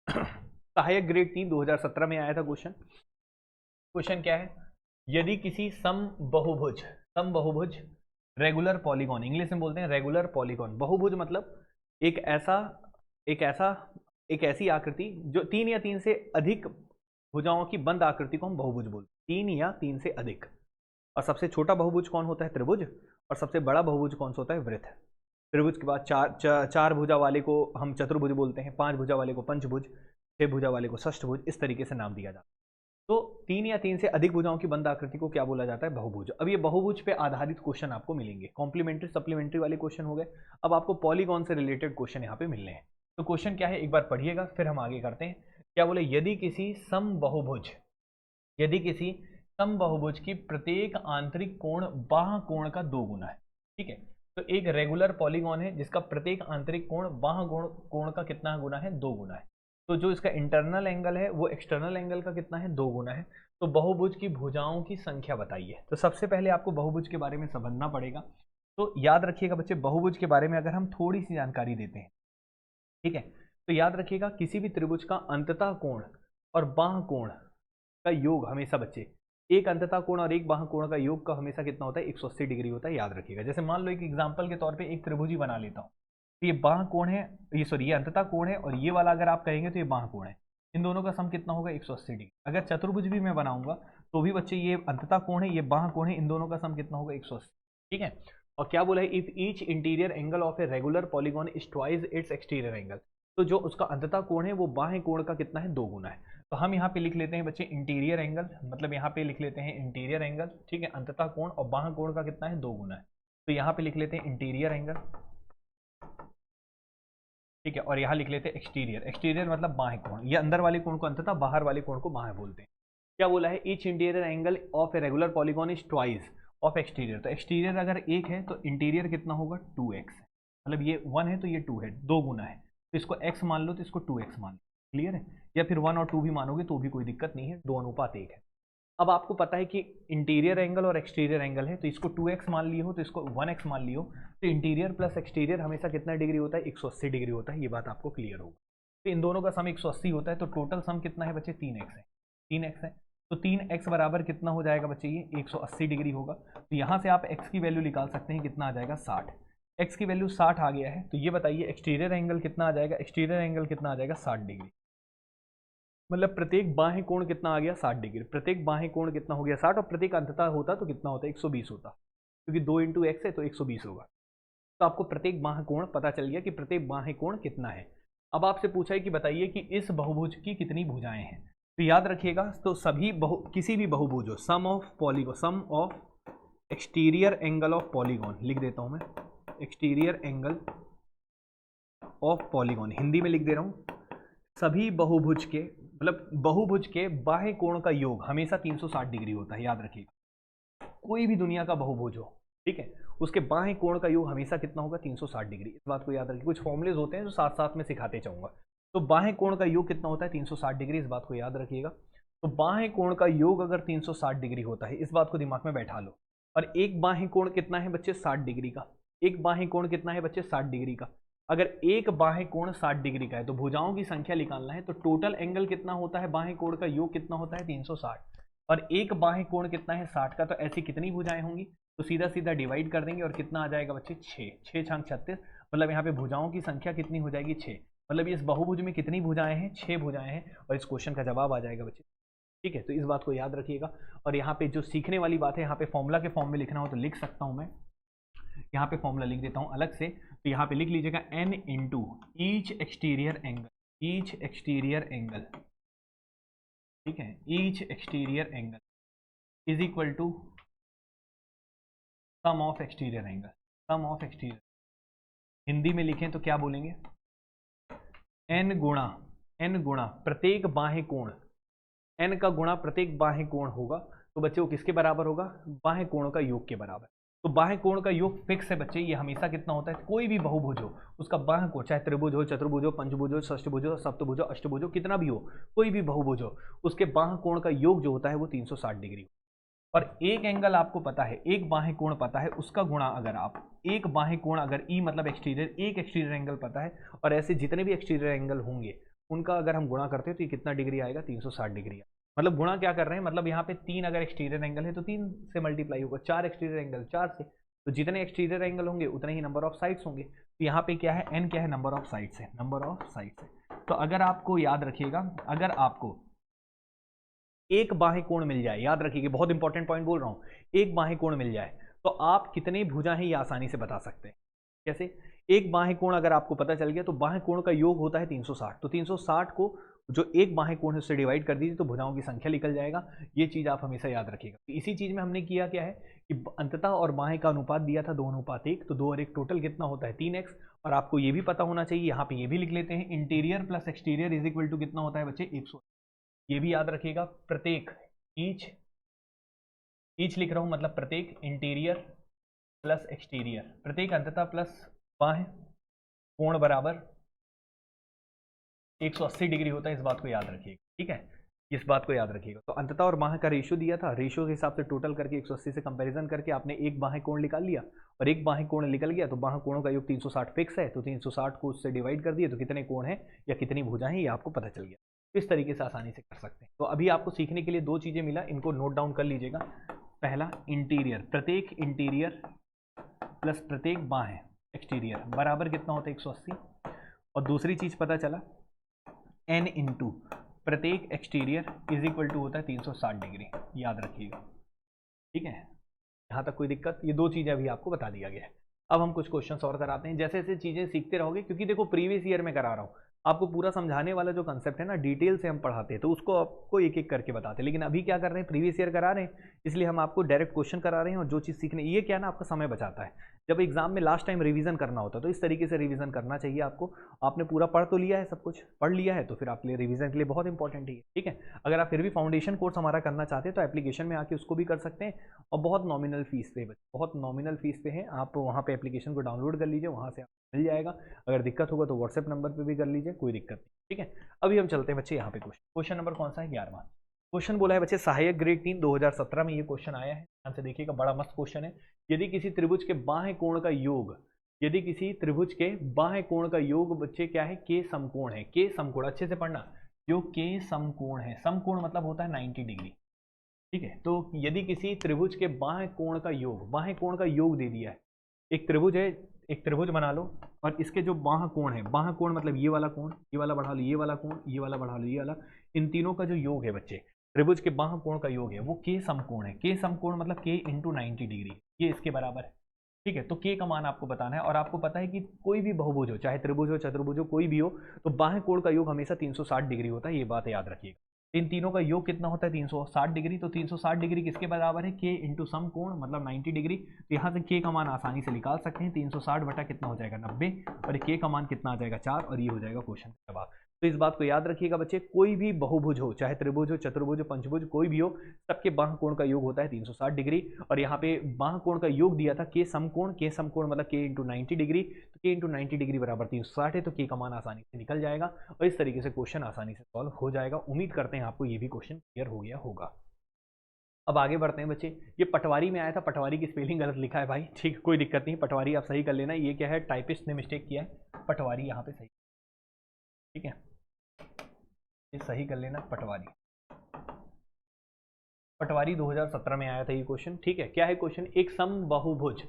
सहायक ग्रेड 3 2017 में आया था क्वेश्चन। क्वेश्चन क्या है, यदि किसी समबहुभुज रेगुलर पॉलीगॉन, इंग्लिश में बोलते हैं रेगुलर पॉलीगॉन। बहुभुज मतलब एक ऐसी आकृति जो 3 या 3 से अधिक भुजाओं की बंद आकृति को हम बहुभुज बोलते हैं, 3 या 3 से अधिक। और सबसे छोटा बहुभुज कौन होता है, त्रिभुज। और सबसे बड़ा बहुभुज कौन सा होता है, वृत्त। त्रिभुज के बाद चार भुजा वाले को हम चतुर्भुज बोलते हैं, 5 भुजा वाले को पंचभुज, 6 भुजा वाले को षष्ठभुज, इस तरीके से नाम दिया जाता है। तो 3 या 3 से अधिक भुजाओं की बंद आकृति को क्या बोला जाता है, बहुभुज। अब ये बहुभुज पे आधारित क्वेश्चन आपको मिलेंगे, कॉम्प्लीमेंट्री सप्लीमेंट्री वाले क्वेश्चन हो गए। अब आपको पॉलीगॉन से रिलेटेड क्वेश्चन यहाँ पे मिलने हैं। तो क्वेश्चन क्या है एक बार पढ़िएगा, फिर हम आगे करते हैं। क्या बोले, यदि किसी समबहुभुज की प्रत्येक आंतरिक कोण बाह्य कोण का 2 गुना है, ठीक है। तो एक रेगुलर पॉलीगॉन है जिसका प्रत्येक आंतरिक कोण बाह्य कोण का कितना गुना है, 2 गुना है। तो जो इसका इंटरनल एंगल है वो एक्सटर्नल एंगल का कितना है, 2 गुना है। तो बहुभुज की भुजाओं की संख्या बताइए। तो सबसे पहले आपको बहुभुज के बारे में समझना पड़ेगा। तो याद रखिएगा बच्चे, बहुभुज के बारे में अगर हम थोड़ी सी जानकारी देते हैं, ठीक है। तो याद रखिएगा किसी भी त्रिभुज का अंततः कोण और बाह्य कोण का योग हमेशा बच्चे, एक अंततः कोण और एक बाह्य कोण का योग का हमेशा कितना होता है, 180 डिग्री होता है। याद रखिएगा। जैसे मान लो एक एग्जांपल के तौर पे एक त्रिभुज ही बना लेता हूँ, तो ये बाह कोण है, ये सॉरी ये अंततः कोण है, और ये वाला अगर आप कहेंगे तो ये बाह कोण है। इन दोनों का सम कितना होगा 180 डिग्री। अगर चतुर्भुज भी मैं बनाऊंगा तो भी बच्चे ये अंततः कोण है, ये बाह कोण है, इन दोनों का सम कितना होगा 180। ठीक है, और क्या बोला है, if each interior angle of a regular polygon is twice its exterior angle, तो जो उसका अंततः कोण है वो बाह्य कोण का कितना है, 2 गुना है। तो हम यहाँ पे लिख लेते हैं बच्चे इंटीरियर एंगल, मतलब यहाँ पे लिख लेते हैं इंटीरियर एंगल, ठीक है, अंततः कोण और बाह्य कोण का कितना है 2 गुना है। तो यहाँ पे लिख लेते हैं इंटीरियर एंगल, ठीक है, और यहाँ लिख लेते हैं एक्सटीरियर। एक्सटीरियर मतलब बाह्य कोण, ये अंदर वाले कोण को अंततः, बाहर वाले कोण को बाह्य बोलते हैं। क्या बोला है, each interior angle of a regular polygon is twice of exterior. तो एक्सटीरियर अगर 1 है तो इंटीरियर कितना होगा 2x, मतलब ये 1 है तो ये 2 है, 2 गुना है। तो इसको x मान लो तो इसको 2x मान लो, क्लियर है। या फिर 1 और 2 भी मानोगे तो भी कोई दिक्कत नहीं है, 2:1 है। अब आपको पता है कि इंटीरियर एंगल और एक्सटीरियर एंगल है, तो इसको 2x मान लिए हो तो इसको 1x मान लियो, तो इंटीरियर प्लस एक्सटीरियर हमेशा कितना डिग्री होता है, 180 डिग्री होता है। ये बात आपको क्लियर होगा। तो इन दोनों का सम 180 होता है, तो टोटल सम कितना है बच्चे 3x है, 3x है। तो 3x बराबर कितना हो जाएगा बच्चे, ये 180 डिग्री होगा। तो यहाँ से आप x की वैल्यू निकाल सकते हैं, कितना आ जाएगा 60। x की वैल्यू 60 आ गया है, तो ये बताइए एक्सटीरियर एंगल कितना आ जाएगा, एक्सटीरियर एंगल कितना आ जाएगा 60 डिग्री, मतलब प्रत्येक बाह्य कोण कितना आ गया 60 डिग्री। प्रत्येक बाह्य कोण कितना हो गया 60, और प्रत्येक अंततः होता तो कितना होता 120 होता, क्योंकि 2 × x है तो 120 होगा। तो आपको प्रत्येक बाह्य कोण पता चल गया कि प्रत्येक बाह्य कोण कितना है। अब आपसे पूछा है कि बताइए कि इस बहुभुज की कितनी भुजाएं हैं। तो याद रखिएगा, तो सभी किसी भी बहुभुज हो, sum of polygon, sum of exterior angle of polygon लिख देता हूं मैं, exterior angle of polygon Hindi में लिख दे रहा हूं। सभी बहुभुज के, मतलब बहुभुज के बाह्य कोण का योग हमेशा 360 डिग्री होता है, याद रखिएगा। कोई भी दुनिया का बहुभुज हो, ठीक है, उसके बाह्य कोण का योग हमेशा कितना होगा 360 डिग्री। इस बात को याद रखिए, कुछ फॉर्मुलेज होते हैं जो साथ साथ में सिखाते चाहूंगा। तो बाह्य कोण का योग कितना होता है 360 डिग्री, इस बात को याद रखिएगा। तो बाह्य कोण का योग अगर 360 डिग्री होता है, इस बात को दिमाग में बैठा लो। और एक बाह्य कोण कितना है बच्चे 60 डिग्री का, एक बाह्य कोण कितना है बच्चे 60 डिग्री का। अगर एक बाह्य कोण 60 डिग्री का है तो भुजाओं की संख्या निकालना है, तो टोटल एंगल कितना होता है, बाह्य कोण का योग कितना होता है 360, और एक बाह्य कोण कितना है 60 का। तो ऐसी कितनी भुजाएं होंगी, तो सीधा सीधा डिवाइड कर देंगे और कितना आ जाएगा बच्चे 6, 6 × 36, मतलब यहाँ पे भुजाओं की संख्या कितनी हो जाएगी 6। मतलब इस बहुभुज में कितनी भुजाएं हैं, 6 भुजाएं हैं, और इस क्वेश्चन का जवाब आ जाएगा बच्चे, ठीक है। तो इस बात को याद रखिएगा। और यहाँ पे जो सीखने वाली बात है, यहाँ पे फॉर्मूला के फॉर्म में लिखना हो तो लिख सकता हूँ मैं, यहाँ पे फॉर्मूला लिख देता हूँ अलग से। तो यहाँ पे लिख लीजिएगा n into each exterior angle, each exterior angle, ठीक है, each exterior angle is equal to sum of exterior angle, sum of exterior. Hindi में लिखें तो क्या बोलेंगे, n गुणा प्रत्येक बाह्य कोण, n का गुणा प्रत्येक बाह्य कोण होगा, तो बच्चे वो किसके बराबर होगा, बाह्य कोण का योग के बराबर। तो बाह्य कोण का योग फिक्स है बच्चे, ये हमेशा कितना होता है, कोई भी बहुभुज हो उसका बाह्य कोण, चाहे त्रिभुज हो, चतुर्भुज हो, पंचभुज हो, षष्ठभुज हो, सप्तभुज हो, अष्टभुज हो, कितना भी हो, कोई भी बहुभुज हो, उसके बाह्य कोण का योग जो होता है वो 360 डिग्री। और एक एंगल आपको पता है, एक बाह्य कोण पता है, उसका गुणा अगर आप एक बाह्य कोण, अगर ई मतलब एक्सटीरियर, एक एक्सटीरियर एंगल पता है, और ऐसे जितने भी एक्सटीरियर एंगल होंगे उनका अगर हम गुणा करते हैं तो ये कितना डिग्री आएगा 360 डिग्री। मतलब गुणा क्या कर रहे हैं, मतलब यहाँ पे 3 अगर एक्सटीरियर एंगल है तो 3 से मल्टीप्लाई होगा, 4 एक्सटीरियर एंगल 4 से, तो जितने एक्सटीरियर एंगल होंगे उतने ही नंबर ऑफ साइड्स होंगे। तो यहाँ पे क्या है, n क्या है, नंबर ऑफ साइड्स है, नंबर ऑफ साइड्स है। तो अगर आपको याद रखिएगा, अगर आपको एक बाह्य कोण मिल जाए, याद रखिए बहुत इंपॉर्टेंट पॉइंट बोल रहा हूं, एक बाह्य कोण मिल जाए तो आप कितनी भुजा हैं ये आसानी से बता सकते हैं। कैसे, एक बाह्य कोण अगर आपको पता चल गया तो बाह्य कोण का योग होता है 360, तो 360 को जो एक बाह्य कोण है उससे डिवाइड कर दीजिए तो भुजाओं की संख्या निकल जाएगा। ये चीज आप हमेशा याद रखिएगा। इसी चीज में हमने किया क्या है कि अंततः और बाह्य का अनुपात दिया था 2:1, तो 2 और 1 टोटल कितना होता है 3x। और आपको ये भी पता होना चाहिए, यहाँ पे ये भी लिख लेते हैं, interior plus exterior is equal to कितना होता है बच्चे 100। ये भी याद रखिएगा, प्रत्येक ईच लिख रहा हूं, मतलब प्रत्येक इंटीरियर प्लस एक्सटीरियर, प्रत्येक अंततः प्लस बाह्य कोण बराबर 180 डिग्री होता है। इस बात को याद रखिएगा, ठीक है, इस बात को याद रखिएगा। तो अंततः और बाह्य का रेशियो दिया था, रेशियो के हिसाब से टोटल करके 180 से कंपैरिजन करके आपने एक बाह्य कोण निकाल लिया, और एक बाह्य कोण निकल गया तो बाह्य कोणों का योग 360 फिक्स है, तो 360 को उससे डिवाइड कर दिए तो कितने कोण है या कितनी भुजाएं ये आपको पता चल गया। इस तरीके से आसानी से कर सकते हैं। तो अभी आपको सीखने के लिए 2 चीजें मिला, इनको नोट डाउन कर लीजिएगा। पहला इंटीरियर, प्रत्येक इंटीरियर प्लस प्रत्येक बाह्य, एक्सटीरियर बराबर कितना होता है 180। और दूसरी चीज पता चला n इंटू प्रत्येक एक्सटीरियर इज इक्वल टू होता है 360 डिग्री, याद रखिएगा। ठीक है, यहाँ तक कोई दिक्कत? ये दो चीजें अभी आपको बता दिया गया है। अब हम कुछ क्वेश्चन और कराते हैं, जैसे जैसे चीजें सीखते रहोगे, क्योंकि देखो प्रीवियस ईयर में करा रहा हूँ आपको पूरा समझाने वाला जो कंसेप्ट है ना, डिटेल से हम पढ़ाते हैं, तो उसको आपको एक एक करके बताते हैं। लेकिन अभी क्या कर रहे हैं, प्रीवियस ईयर करा रहे हैं, इसलिए हम आपको डायरेक्ट क्वेश्चन करा रहे हैं। और जो चीज़ सीखने, ये क्या ना आपका समय बचाता है। जब एग्जाम में लास्ट टाइम रिवीजन करना होता है तो इस तरीके से रिवीजन करना चाहिए आपको। आपने पूरा पढ़ तो लिया है, सब कुछ पढ़ लिया है, तो फिर आपके लिए रिवीजन के लिए बहुत इंपॉर्टेंट है। ठीक है, अगर आप फिर भी फाउंडेशन कोर्स हमारा करना चाहते हैं तो एप्लीकेशन में आके उसको भी कर सकते हैं, और बहुत नॉमिनल फीस पे, बहुत नॉमिनल फीस पे है। आप वहाँ पे एप्लीकेशन को डाउनलोड कर लीजिए, वहाँ से मिल जाएगा। अगर दिक्कत होगा तो व्हाट्सएप नंबर पे भी कर लीजिए, कोई दिक्कत नहीं। ठीक है, अभी हम चलते हैं बच्चे यहाँ पे क्वेश्चन नंबर कौन सा है, 11वां क्वेश्चन बोला है बच्चे, सहायक ग्रेड 3 2017 में ये क्वेश्चन आया है। ध्यान से देखिएगा, बड़ा मस्त क्वेश्चन है। यदि किसी त्रिभुज के बाह्य कोण का योग, यदि किसी त्रिभुज के बाह्य कोण का योग बच्चे क्या है, के समकोण है। के समकोण अच्छे से पढ़ना, जो के समकोण है, समकोण मतलब होता है 90 डिग्री। ठीक है, तो यदि किसी त्रिभुज के बाह्य कोण का योग, बाह्य कोण का योग दे दिया है, एक त्रिभुज है, एक त्रिभुज बना लो, और इसके जो बाह्य कोण है, बाह्य कोण मतलब ये वाला कोण, ये वाला बढ़ा लो, ये वाला कोण, ये वाला बढ़ा लो, ये वाला, इन तीनों का जो योग है बच्चे, त्रिभुज के बाह्य कोण का योग है, वो के समकोण है। के समकोण मतलब के इंटू 90 डिग्री, ये इसके बराबर है। ठीक है, तो के का मान आपको बताना है। और आपको पता है कि कोई भी बहुभुज हो, चाहे त्रिभुज हो, चतुर्भुज हो, कोई भी हो, तो बाह्य कोण का योग हमेशा 360 डिग्री होता है, ये बात याद रखिएगा। इन तीनों का योग कितना होता है, 360 डिग्री। तो 360 डिग्री किसके बराबर है, के इंटू सम कोण मतलब 90 डिग्री। तो यहाँ से के का मान आसानी से निकाल सकते हैं, 360 बटा कितना हो जाएगा 90, और के का मान कितना आ जाएगा 4, और ये हो जाएगा क्वेश्चन का जवाब। तो इस बात को याद रखिएगा बच्चे, कोई भी बहुभुज हो, चाहे त्रिभुज हो, चतुर्भुज हो, पंचभुज, कोई भी हो, सबके बाह्य कोण का योग होता है 360 डिग्री। और यहाँ पे बाह्य कोण का योग दिया था के समकोण, के समकोण मतलब के इंटू 90 डिग्री। तो के इंटू 90 डिग्री बराबर 360 है, तो के का मान आसानी से निकल जाएगा, और इस तरीके से क्वेश्चन आसानी से सॉल्व हो जाएगा। उम्मीद करते हैं आपको ये भी क्वेश्चन क्लियर हो गया होगा। अब आगे बढ़ते हैं बच्चे, ये पटवारी में आया था, पटवारी की स्पेलिंग गलत लिखा है भाई, ठीक, कोई दिक्कत नहीं, पटवारी आप सही कर लेना। ये क्या है, टाइपिस्ट ने मिस्टेक किया है, पटवारी यहाँ पे सही। ठीक है, ये सही कर लेना, पटवारी। पटवारी 2017 में आया था ये क्वेश्चन। ठीक है, क्या है क्वेश्चन, एक समबाहुभुज,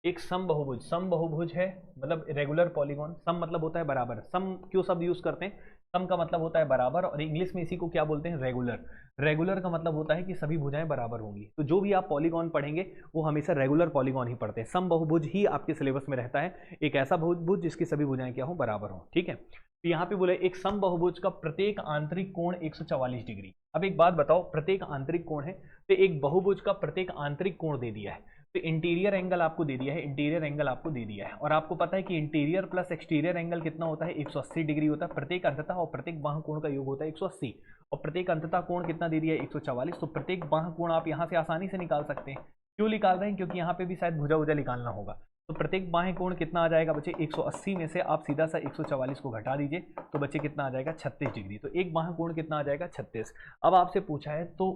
एक समबाहुभुज, समबाहुभुज है मतलब रेगुलर पॉलीगॉन। सम मतलब होता है बराबर, सम क्यों शब्द यूज करते हैं, सम का मतलब होता है बराबर, और इंग्लिश में इसी को क्या बोलते हैं, रेगुलर। रेगुलर का मतलब होता है कि सभी भुजाएं बराबर होंगी। तो जो भी आप पॉलीगॉन पढ़ेंगे वो हमेशा रेगुलर पॉलीगॉन ही पढ़ते हैं। सम बहुभुज ही आपके सिलेबस में रहता है, एक ऐसा बहुभुज जिसकी सभी भुजाएं क्या हो, बराबर हो। ठीक है, तो यहाँ पे बोले एक सम बहुभुज का प्रत्येक आंतरिक कोण 144 डिग्री। अब एक बात बताओ, प्रत्येक आंतरिक कोण है, तो एक बहुभुज का प्रत्येक आंतरिक कोण दे दिया है, तो इंटीरियर एंगल आपको दे दिया है, इंटीरियर एंगल आपको दे दिया है। और आपको पता है कि इंटीरियर प्लस एक्सटीरियर एंगल कितना होता है, 180 डिग्री होता है प्रत्येक अंततः, और प्रत्येक बाह्य कोण का योग होता है 180, और प्रत्येक अंततः कोण कितना दे दिया है, 144। तो प्रत्येक बाह्य कोण आप यहाँ से आसानी से निकाल सकते हैं। क्यों निकाल रहे हैं, क्योंकि यहाँ पे भी शायद भुजा भुजा निकालना होगा। तो प्रत्येक बाह्य कोण कितना आ जाएगा बच्चे, 180 में से आप सीधा सा 144 को घटा दीजिए, तो बच्चे कितना आ जाएगा, 36 डिग्री। तो एक बाह्य कोण कितना आ जाएगा, 36। अब आपसे पूछा है तो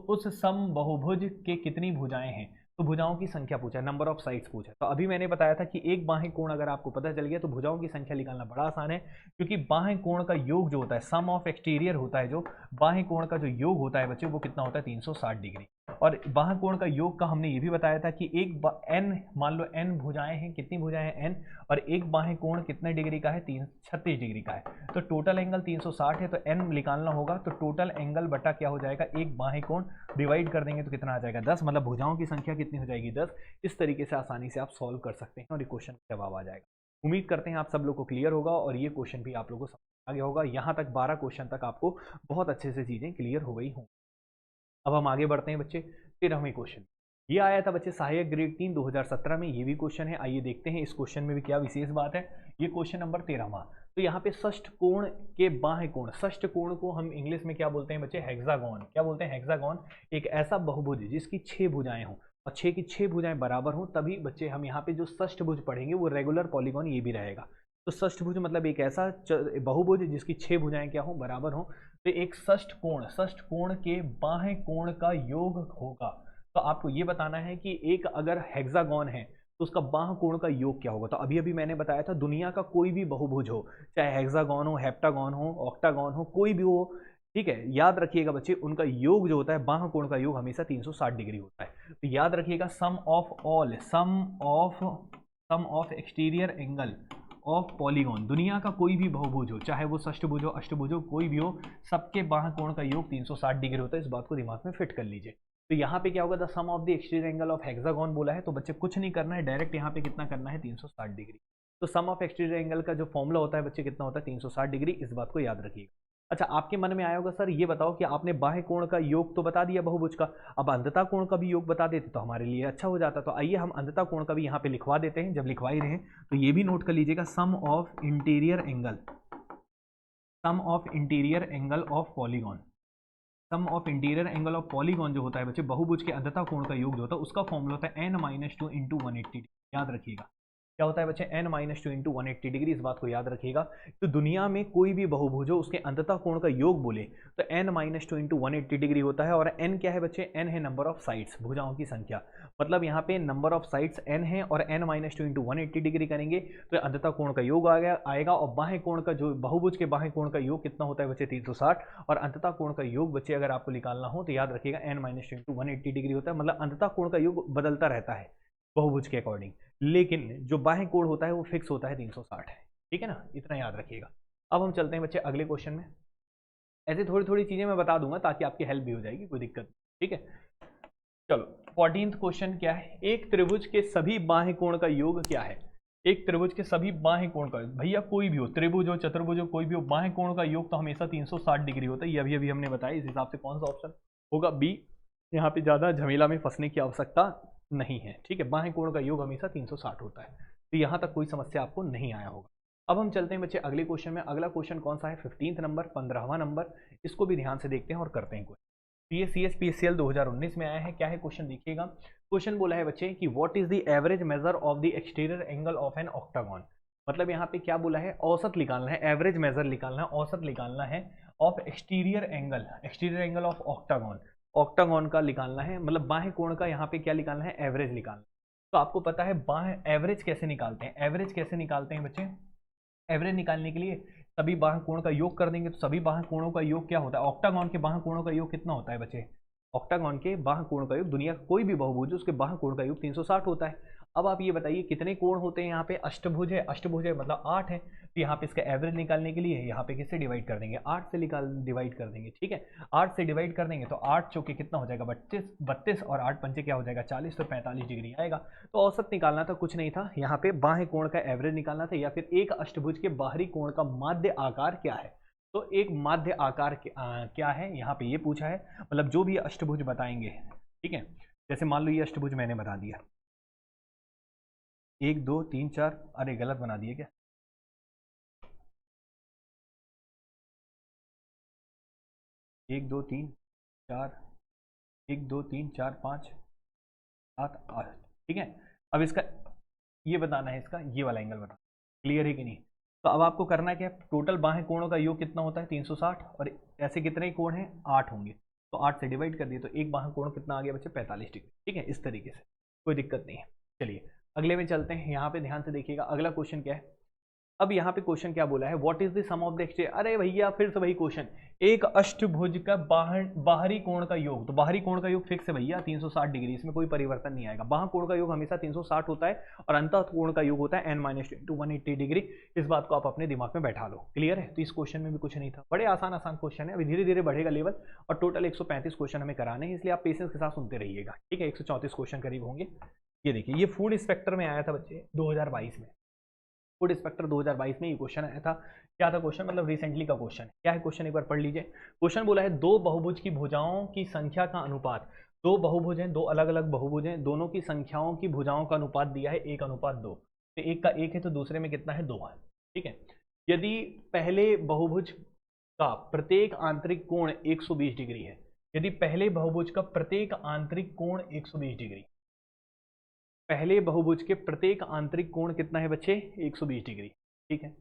उस सम बहुभुज के कितनी भुजाएं हैं, तो भुजाओं की संख्या पूछा है, नंबर ऑफ साइड्स पूछा है। तो अभी मैंने बताया था कि एक बाह्य कोण अगर आपको पता चल गया तो भुजाओं की संख्या निकालना बड़ा आसान है, क्योंकि बाह्य कोण का योग जो होता है, सम ऑफ एक्सटीरियर होता है, जो बाह्य कोण का जो योग होता है बच्चे, वो कितना होता है, 360 डिग्री। और बाह्य कोण का योग का हमने ये भी बताया था कि एक n, मान लो n भुजाएं हैं, कितनी भुजाएं हैं n, और एक बाह्य कोण कितने डिग्री का है, 36 डिग्री का है। तो टोटल एंगल 360 है, तो n निकालना होगा, तो टोटल एंगल बटा क्या हो जाएगा, एक बाह्य कोण, डिवाइड कर देंगे तो कितना आ जाएगा, 10, मतलब भुजाओं की संख्या कितनी हो जाएगी, 10। इस तरीके से आसानी से आप सॉल्व कर सकते हैं और ये क्वेश्चन का जवाब आ जाएगा। उम्मीद करते हैं आप सब लोग को क्लियर होगा और ये क्वेश्चन भी आप लोगों को समझ आ गया होगा। यहाँ तक 12 क्वेश्चन तक आपको बहुत अच्छे से चीजें क्लियर हो गई होंगी। अब हम आगे बढ़ते हैं बच्चे, 13वें क्वेश्चन। ये आया था बच्चे सहायक ग्रेड 3 2017 में, ये भी क्वेश्चन है। आइए देखते हैं इस क्वेश्चन में भी क्या विशेष बात है। ये क्वेश्चन नंबर 13वां। तो यहाँ पे षष्ठ कोण के बाह्य कोण, षष्ठ कोण को हम इंग्लिश में क्या बोलते हैं बच्चे, हेक्सागोन। क्या बोलते हैं, हेक्सागोन। एक ऐसा बहुभुज जिसकी 6 भुजाएं हों और 6 की 6 भुजाएं बराबर हों, तभी बच्चे हम यहाँ पे जो षष्ठभुज पढ़ेंगे वो रेगुलर पॉलीगॉन ये भी रहेगा। तो षष्ठभुज मतलब एक ऐसा बहुभुज जिसकी 6 भुजाएं क्या हो, बराबर हो। तो एक षष्ठ कोण के बाह्य कोण का योग होगा। तो आपको ये बताना है कि एक अगर हेक्सागोन है तो उसका बाह्य कोण का योग क्या होगा। तो अभी अभी मैंने बताया था, दुनिया का कोई भी बहुभुज हो, चाहे हेक्सागोन हो, हेप्टागोन हो, ऑक्टागोन हो, कोई भी हो, ठीक है, याद रखिएगा बच्चे, उनका योग जो होता है, बाह्य कोण का योग हमेशा 360 डिग्री होता है। तो याद रखिएगा, sum of sum of exterior angle of polygon, दुनिया का कोई भी बहुभुज हो, चाहे वो षष्ठभुज हो अष्टभुज हो कोई भी हो, सबके बाह्य कोण का योग 360 डिग्री होता है। इस बात को दिमाग में फिट कर लीजिए। तो यहाँ पे क्या होगा, the sum of the exterior angle of hexagon बोला है, तो बच्चे कुछ नहीं करना है, डायरेक्ट यहाँ पे कितना करना है 360 डिग्री। तो सम ऑफ एक्सटीरियर एंगल का जो फॉर्मूला होता है बच्चे कितना होता है 360 डिग्री, इस बात को याद रखिएगा। अच्छा, आपके मन में आया होगा सर ये बताओ कि आपने बाह्य कोण का योग तो बता दिया बहुभुज का, अब अंधता कोण का भी योग बता देते तो हमारे लिए अच्छा हो जाता। तो आइए हम अंधता कोण का भी यहाँ पे लिखवा देते हैं। जब लिखवा ही रहे तो ये भी नोट कर लीजिएगा, sum of interior angle, sum of interior angle of polygon, sum of interior angle of polygon जो होता है बच्चे बहुभुज के अंधता कोण का योग जो होता है उसका फॉर्मूला होता है n-2 इंटू 180। याद रखिएगा क्या होता है बच्चे, n-2 इंटू 180 डिग्री, इस बात को याद रखिएगा। तो दुनिया में कोई भी बहुभुज हो उसके अंततः कोण का योग बोले तो n-2 इंटू 180 डिग्री होता है। और n क्या है बच्चे, n है नंबर ऑफ साइड्स, भुजाओं की संख्या, मतलब यहाँ पे नंबर ऑफ साइड्स n है और n-2 इंटू 180 डिग्री करेंगे तो अंततः कोण का योग आएगा। और बाह्य कोण का जो बहुभुज के बाह्य कोण का योग कितना होता है बच्चे 360, और अंततः कोण का योग बच्चे अगर आपको निकालना हो तो याद रखिएगा n-2 इंटू 180 डिग्री होता है। मतलब अंततः कोण का योग बदलता रहता है बहुभुज के अकॉर्डिंग, लेकिन जो बाह्य कोण होता है वो फिक्स होता है 360 है। ठीक है ना, इतना याद रखिएगा। अब हम चलते हैं बच्चे अगले क्वेश्चन में। ऐसे थोड़ी थोड़ी चीजें मैं बता दूंगा ताकि आपकी हेल्प भी हो जाएगी, कोई दिक्कत नहीं। ठीक है, चलो 14th क्वेश्चन क्या है, एक त्रिभुज के सभी बाह्य कोण का योग क्या है। एक त्रिभुज के सभी बाह्य कोण का, भैया कोई भी हो, त्रिभुज हो चतुर्भुज हो कोई भी हो, बाह्य कोण का योग तो हमेशा 360 डिग्री होता है। ये अभी हमने बताया, इस हिसाब से कौन सा ऑप्शन होगा, बी। यहाँ पे ज्यादा झमेला में फंसने की आवश्यकता नहीं है। ठीक है, बाह्य कोण का योग हमेशा 360 होता है, तो यहाँ तक कोई समस्या आपको नहीं आया होगा। अब हम चलते हैं बच्चे अगले क्वेश्चन में। अगला क्वेश्चन कौन सा है, 15th नंबर, 15वां नंबर, इसको भी ध्यान से देखते हैं और करते हैं। CSPSCL 2019 में आया है। क्या है क्वेश्चन, देखिएगा। क्वेश्चन बोला है बच्चे कि what is the average measure of the exterior angle of an octagon. मतलब यहाँ पे क्या बोला है, औसत निकालना है, एवरेज मेजर निकालना है, औसत निकालना है of exterior angle of octagon, octagon का निकालना है। मतलब बाह्य कोण का यहाँ पे क्या निकालना है, एवरेज निकालना। तो आपको पता है बाह्य एवरेज कैसे निकालते हैं, एवरेज कैसे निकालते हैं बच्चे, एवरेज निकालने के लिए सभी बाह्य कोण का योग कर देंगे। तो सभी बाह्य कोणों का योग क्या होता है, ऑक्टागन के बाह्य कोणों का योग कितना होता है बच्चे, ऑक्टागन के बाह्य कोण का योग, दुनिया का कोई भी बहुभुज उसके बाह्य कोण का योग 360 होता है। अब आप ये बताइए कितने कोण होते हैं यहाँ पे, अष्टभुज है, अष्टभुज है मतलब 8 है। तो यहाँ पे इसका एवरेज निकालने के लिए यहाँ पे किससे डिवाइड कर देंगे, 8 से डिवाइड कर देंगे। ठीक है, 8 से डिवाइड कर देंगे तो 8 चौके कितना हो जाएगा 32 और 8 पंचे क्या हो जाएगा 40, तो 45 डिग्री आएगा। तो औसत निकालना था, कुछ नहीं था, यहाँ पे बाह्य कोण का एवरेज निकालना था, या फिर एक अष्टभुज के बाहरी कोण का माध्य आकार क्या है। तो एक माध्य आकार क्या है यहाँ पे ये पूछा है। मतलब जो भी अष्टभुज बताएंगे, ठीक है, जैसे मान लो ये अष्टभुज मैंने बता दिया 1 2 3 4, अरे गलत बना दिए क्या, 1 2 3 4, 1 2 3 4 5 7 8। ठीक है, अब इसका ये बताना है, इसका ये वाला एंगल बताना, क्लियर है कि नहीं। तो अब आपको करना क्या है, टोटल बाह्य कोणों का योग कितना होता है 360, और ऐसे कितने कोण हैं 8 होंगे, तो 8 से डिवाइड कर दिए तो एक बाह्य कोण कितना आ गया बच्चे 45 डिग्री। ठीक है, इस तरीके से कोई दिक्कत नहीं है। चलिए अगले में चलते हैं, यहाँ पे ध्यान से देखिएगा। अगला क्वेश्चन क्या है, अब यहाँ पे क्वेश्चन क्या बोला है, what is the sum of the exterior. अरे भैया फिर से वही क्वेश्चन, एक अष्टभुज का बाहरी कोण का योग, तो बाहरी कोण का योग फिक्स है भैया 360 डिग्री, इसमें कोई परिवर्तन नहीं आएगा। बाह्य कोण का योग हमेशा 360 होता है और अंतः कोण का योग होता है n-2 180 डिग्री। इस बात को आप अपने दिमाग में बैठा लो, क्लियर है। तो इस क्वेश्चन में भी कुछ नहीं था, बड़े आसान क्वेश्चन है, अभी धीरे धीरे बढ़ेगा लेवल, और टोटल 135 क्वेश्चन हमें कराने हैं, इसलिए आप पेशेंस के साथ सुनते रहिएगा। ठीक है, 134 क्वेश्चन करीब होंगे। ये देखिए, ये फूड इंस्पेक्टर में आया था बच्चे 2022 में, फूड इंस्पेक्टर 2022 में ये क्वेश्चन आया था। क्या था क्वेश्चन, मतलब रिसेंटली का क्वेश्चन। क्या है क्वेश्चन, एक बार पढ़ लीजिए। क्वेश्चन बोला है दो बहुभुज की भुजाओं की संख्या का अनुपात, दो बहुभुज हैं, दो अलग अलग बहुभुज हैं, दोनों की संख्याओं की भुजाओं का अनुपात दिया है 1:2। तो एक का 1 है तो दूसरे में कितना है 2 है। ठीक है, यदि पहले बहुभुज का प्रत्येक आंतरिक कोण 120 डिग्री है, यदि पहले बहुभुज का प्रत्येक आंतरिक कोण 120 डिग्री, पहले बहुभुज के प्रत्येक आंतरिक कोण कितना है बच्चे 120 डिग्री। ठीक है,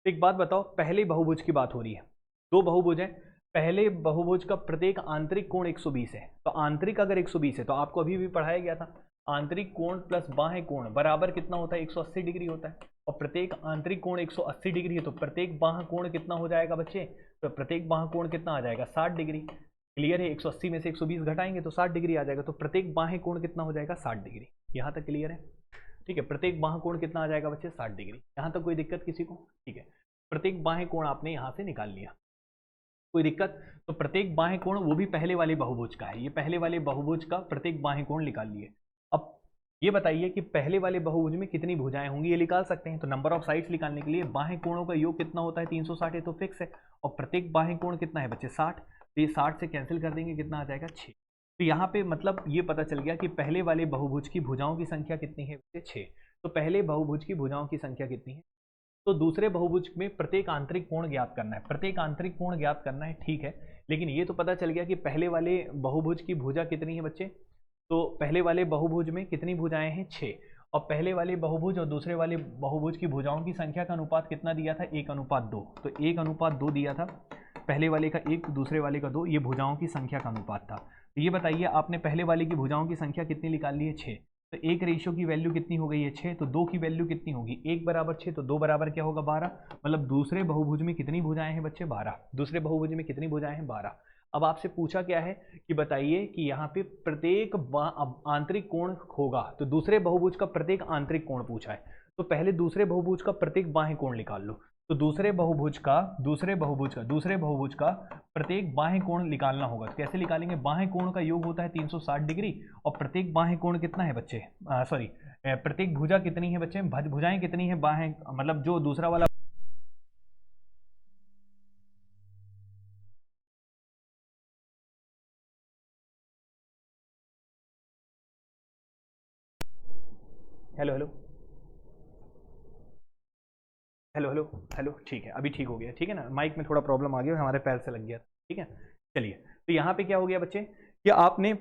एक बात बताओ, पहले बहुभुज की बात हो रही है, दो बहुभुज हैं, पहले बहुभुज का प्रत्येक आंतरिक कोण 120 है, तो आंतरिक अगर 120 है तो आपको अभी भी पढ़ाया गया था आंतरिक कोण प्लस बाह्य कोण बराबर कितना होता है 180 डिग्री होता है, और प्रत्येक आंतरिक कोण 180 डिग्री है तो प्रत्येक बाह्य कोण कितना हो जाएगा बच्चे, तो प्रत्येक बाह्य कोण कितना आ जाएगा 60 डिग्री। क्लियर है, 180 में से 120 घटाएंगे तो 60 डिग्री आ जाएगा, तो प्रत्येक बाह्य कोण कितना हो जाएगा 60 डिग्री। यहाँ तक क्लियर है। ठीक है। प्रत्येक बाह्य कोण कितना आ जाएगा बच्चे 60 डिग्री। यहाँ तक कोई दिक्कत किसी को? ठीक है, प्रत्येक बाह्य कोण आपने यहाँ से निकाल लिया, कोई दिक्कत? तो प्रत्येक बाह्य कोण वो भी पहले वाले बहुभुज का है, ये पहले वाले बहुभुज का प्रत्येक बाह्य कोण निकाल लिए। अब ये बताइए कि पहले वाले बहुभुज में कितनी भुजाएं होंगी, ये निकाल सकते हैं। तो नंबर ऑफ साइड्स निकालने के लिए बाह्य कोणों का योग कितना होता है 360, ये तो फिक्स है। और प्रत्येक बाह्य कोण कितना है बच्चे 60, तो ये 60 से कैंसिल कर देंगे, कितना आ जाएगा 6। तो यहाँ पे मतलब ये पता चल गया कि पहले वाले बहुभुज की भुजाओं की संख्या कितनी है बच्चे 6। तो पहले बहुभुज की भुजाओं की संख्या कितनी है? तो दूसरे बहुभुज में प्रत्येक आंतरिक कोण ज्ञात करना है, प्रत्येक आंतरिक कोण ज्ञात करना है, ठीक है। लेकिन ये तो पता चल गया कि पहले वाले बहुभुज की भुजा कितनी है बच्चे, तो पहले वाले बहुभुज में कितनी भुजाएं हैं 6, और पहले वाले बहुभुज और दूसरे वाले बहुभुज की भुजाओं की संख्या का अनुपात कितना दिया था 1:2, तो 1:2 दिया था, पहले वाले का 1 दूसरे वाले का 2, ये भुजाओं की संख्या का अनुपात था। तो ये बताइए आपने पहले वाले की भुजाओं की संख्या कितनी निकाल ली है 6, तो 1 रेशियो की वैल्यू कितनी हो गई है 6, तो 2 की वैल्यू कितनी होगी 1 बराबर 6, तो 2 बराबर क्या होगा 12, मतलब दूसरे बहुभुज में कितनी भुजाएं हैं बच्चे 12, दूसरे बहुभुज में कितनी भुजाएं हैं 12। अब आपसे पूछा क्या है कि बताइए कि यहाँ पे प्रत्येक आंतरिक कोण होगा, तो दूसरे बहुभुज का प्रत्येक आंतरिक कोण पूछा है, तो पहले दूसरे बहुभुज का प्रत्येक बाह्य कोण निकाल लो। तो दूसरे बहुभुज का प्रत्येक बाह्य कोण निकालना होगा, तो कैसे निकालेंगे? बाह्य कोण का योग होता है 360 डिग्री, और प्रत्येक बाह्य कोण कितना है बच्चे, सॉरी प्रत्येक भुजा कितनी है बच्चे, भुजाएं कितनी है बाह्य, मतलब जो दूसरा वाला, hello hello hello hello hello, ठीक है अभी ठीक हो गया, ठीक है ना, माइक में थोड़ा प्रॉब्लम आ गया, हमारे पैर से लग गया, ठीक है। चलिए, तो यहाँ पे क्या हो गया बच्चे कि आपने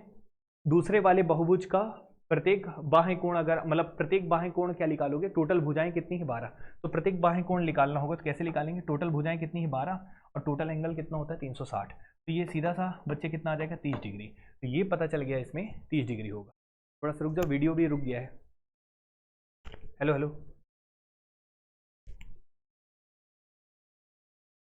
दूसरे वाले बहुभुज का प्रत्येक बाह्य कोण, अगर मतलब प्रत्येक बाह्य कोण क्या निकालोगे, टोटल भुजाएं कितनी है 12, तो प्रत्येक बाह्य कोण निकालना होगा, तो कैसे निकालेंगे? टोटल भुजाएं कितनी है 12, और टोटल एंगल कितना होता है 360, तो ये सीधा सा बच्चे कितना आ जाएगा 30 डिग्री। तो ये पता चल गया इसमें 30 डिग्री होगा। थोड़ा सा रुक जाओ, वीडियो भी रुक गया है। Hello hello